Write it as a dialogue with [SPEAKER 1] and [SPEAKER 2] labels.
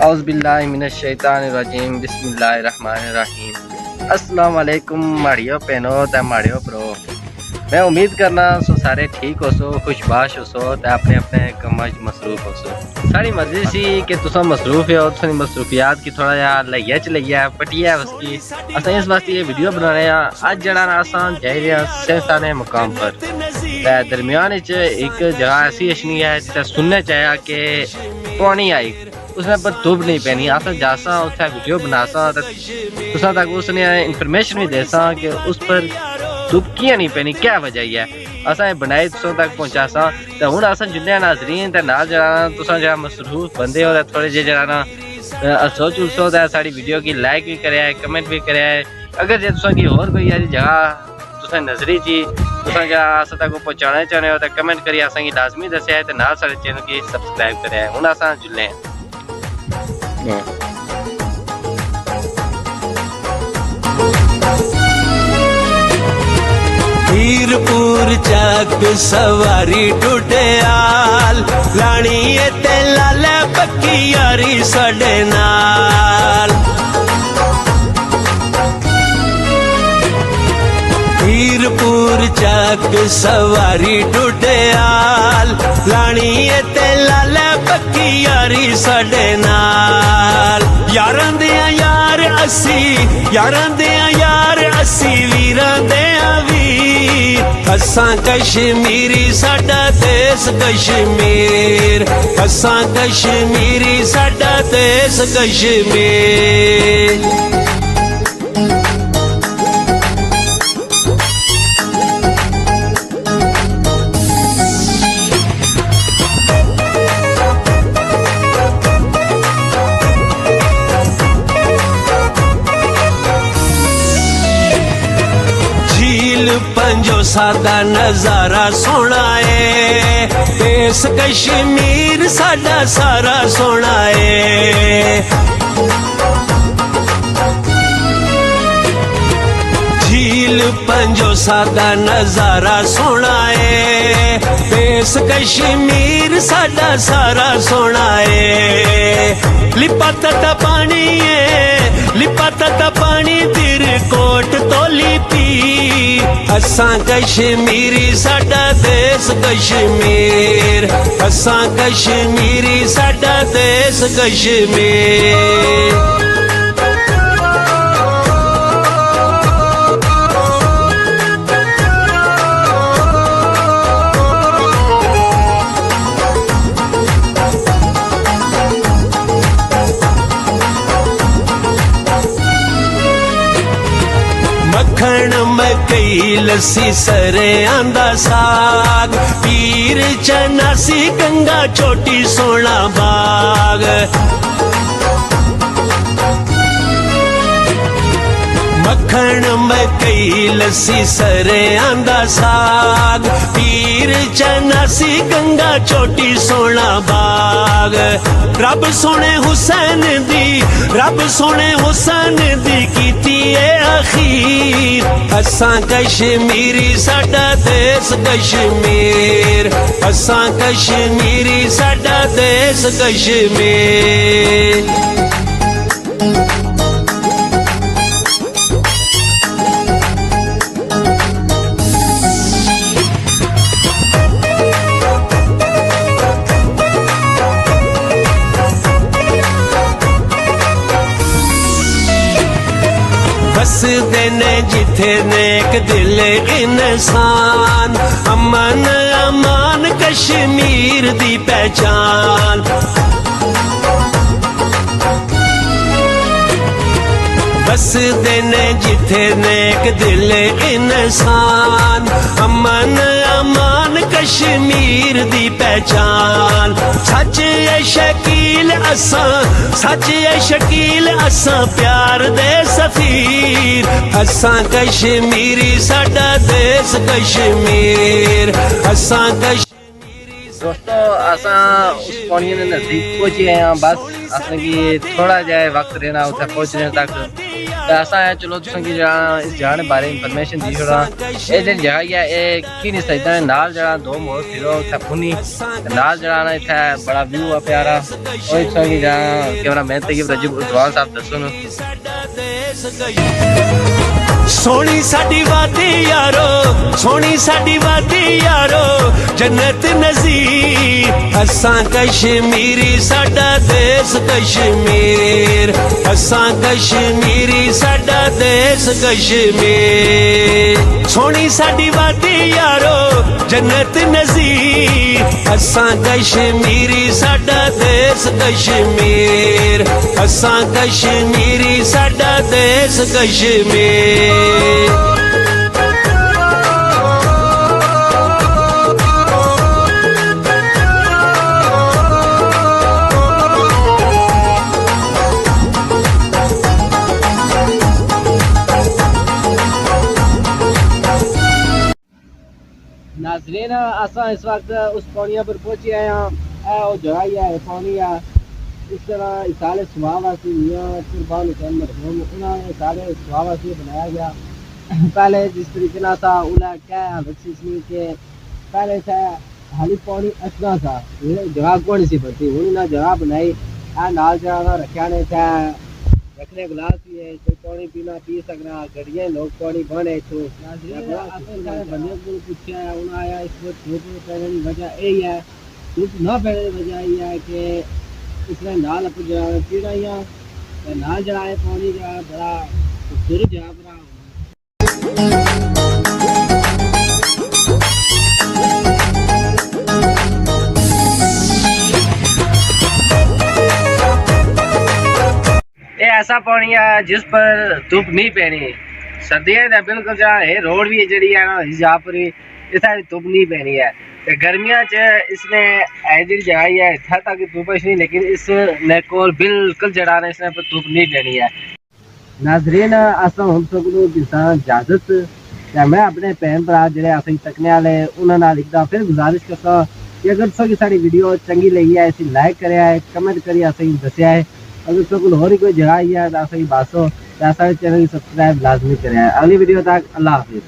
[SPEAKER 1] औज़ुबिल्लाहिमिनश्शैतानिर्रजीम बिस्मिल्लाहिर्रहमानिर्रहीम। अस्सलाम वालेकुम माड़ियो पेनो ते माड़ियो प्रो। मैं उम्मीद करना सो सारे ठीक हो सो, खुशबाश हो सो ते अपने अपने कम्मां च मसरूफ हो सो। सारी मर्जी सी कि तुसा मसरूफ हो, तुसां दी मसरूफियात की थोड़ा जा लइया च लइया पटिया उसकी असां इस वास्ते ये वीडियो बना रहे हैं। आज जड़ा असां जाई रहे हैं सेंसाने मुकाम पर ते दरमियान च एक जगह ऐसी अशनी है जिसे सुनने चाहिए कि पानी आई उसमें पर धुप नहीं पैनी। अस जासा उत्थे वीडियो बनासा तुसा तक उसने इंफॉर्मेशन भी देसा कि उस पर धुप क्यों नहीं पैनी, क्या वजह है। असा बनाई तुसा तक पहुंचासा तो हुण अस जिन्ने नाजरीन ते नाल जरा तुसा जरा मसरूफ बंदे हो थोड़े जे जरा ना असो चुसो ते साडी वीडियो की लाइक भी करे, कमेंट भी करे। अगर जे तुसा की और कोई ऐसी जगह तुसा नजरी जी तुसा जरा अस तक पहुंचाना चाहते हो तो कमेंट करिए असा की लाजमी दस्या ते नाल साडे चैनल की सब्सक्राइब करे। हुण असा जुले
[SPEAKER 2] हीरपुर चक सवारी टुटियाल लानी ते लाले पक्की यारी साडे नाल। हीरपुर चक सवारी टुटियाल लानी ते लाले पक्की यारी साडे नाल। यारां दे यार असी, यारां दे यार असी, वीरां दे वीर असां कश्मीरी साडा देश कश्मीर। असां कश्मीरी साडा देश कश्मीर। पंजो सादा नजारा सोना है, देश कश्मीर साडा सारा सोना है। झील पंजो सादा नजारा सोना है, देश कश्मीर साडा सारा सोना है। लिपा तता पानी है, लिपा तता पानी तिर कोट तो लिपी। असां कश्मीरी साडा देश कश्मीर। असां कश्मीरी साडा देश कश्मीर। मक्खण मकई लस्सी सरे आंदा साग, पीर चनासी गंगा चोटी सोना बाग। मक्खण मकई लस्सी सरे आंदा साग, पीर चनासी गंगा चोटी सोना बाग। रब सोने हुसैन दी, रब सोने हुसैन दी कीती है अखीर। असां कश्मीरी साडा देश कश्मीर। असां कश्मीरी साडा देश कश्मीर। बस देने जिथे नेक दिल इंसान, अमन अमान कश्मीर दी पहचान। बस देने जिथे नेक दिल इंसान, अमन अमान कश्मीर दी पहचान। सच है शकील असां, सच है शकील असां प्यार दे सफीर। असां कश्मीरी साडा देश कश्मीर। असां
[SPEAKER 1] दोस्तों असा उस पानी नजदीक पहुंचे हैं। बस असन की थोड़ा जाए वक्त रहना उसे पहुंचने तक तो ऐसा है चलो तुसें की इस जगह के बारे इंफॉर्मेशन दी छोड़ा। ये जेह्ड़ी जगह है की नहीं सकदा नाल जगह दो मोड़ फिरो उत्थे पुनी नाल जगह ना इत्थे बड़ा व्यू है प्यारा। और इत्थों की जगह कैमरा मैन तैयब रजवान साहब दसो न।
[SPEAKER 2] सोनी साडी वादी यारो, सोनी साडी वादी यारो, जन्नत नज़ीर असां कश्मीरी साडा देश कश्मीर, असां कश्मीरी साडा देश कश्मीर। सोनी साडी वादी यारो, जन्नत नज़ीर असां कश्मीरी साडा देश कश्मीर, असां कश्मीरी साडा देश कश्मीर।
[SPEAKER 1] नाज़रीन असां इस वक्त उस पौड़िया पर पहुंचे आए हैं। वो जगह ही है पौड़ी है। इस तरह साले सुहावासी मियाँ कुर्बान हुसैन मरहूम उन्होंने साले सुहावासी बनाया गया। पहले जिस तरीके ना था उन्हें क्या हालत सी कि पहले था हाली पौड़ी अचना था जगह कौन सी बनती उन्होंने जगह बनाई आ नाल जगह रखा ने था रखने गिलास भी है कोई पानी पीना पी सकना गड़िया लोग पानी बने तो बंदे को पूछा है उन्हें आया इस धूप पहनने की वजह यही है धूप न पहनने की वजह यही है कि इसमें नाल अप जगह पीना या नाल जगह पानी जगह बड़ा खूबसूरत जगह बड़ा ये ऐसा पानी है जिस पर धूप नहीं पैनी सर्दियां दा बिल्कुल जहाँ है रोड भी जड़ी है ना जहाँ पर भी इतना धूप नहीं पैनी है तो गर्मियां च इसने ऐसी जगह ही है इतना तक धूप नहीं लेकिन इसने कोल बिल्कुल जड़ा ने इसने पर धूप नहीं पैनी है। नाज़रीन अस हम सब इजाजत मैं अपने भैन भरा जो असें तकने वाले उन्होंने लिखता फिर गुजारिश करता कि अगर तुसें साड़ी वीडियो चंगी लगी है इसे लाइक करें कमेंट करिए असें दसिया है अगर तुसें कोई होर कोई जगह है तो असें दसो साढ़े चैनल की सब्सक्राइब लाजमी करें। अगली वीडियो तक अल्लाह हाफिज़।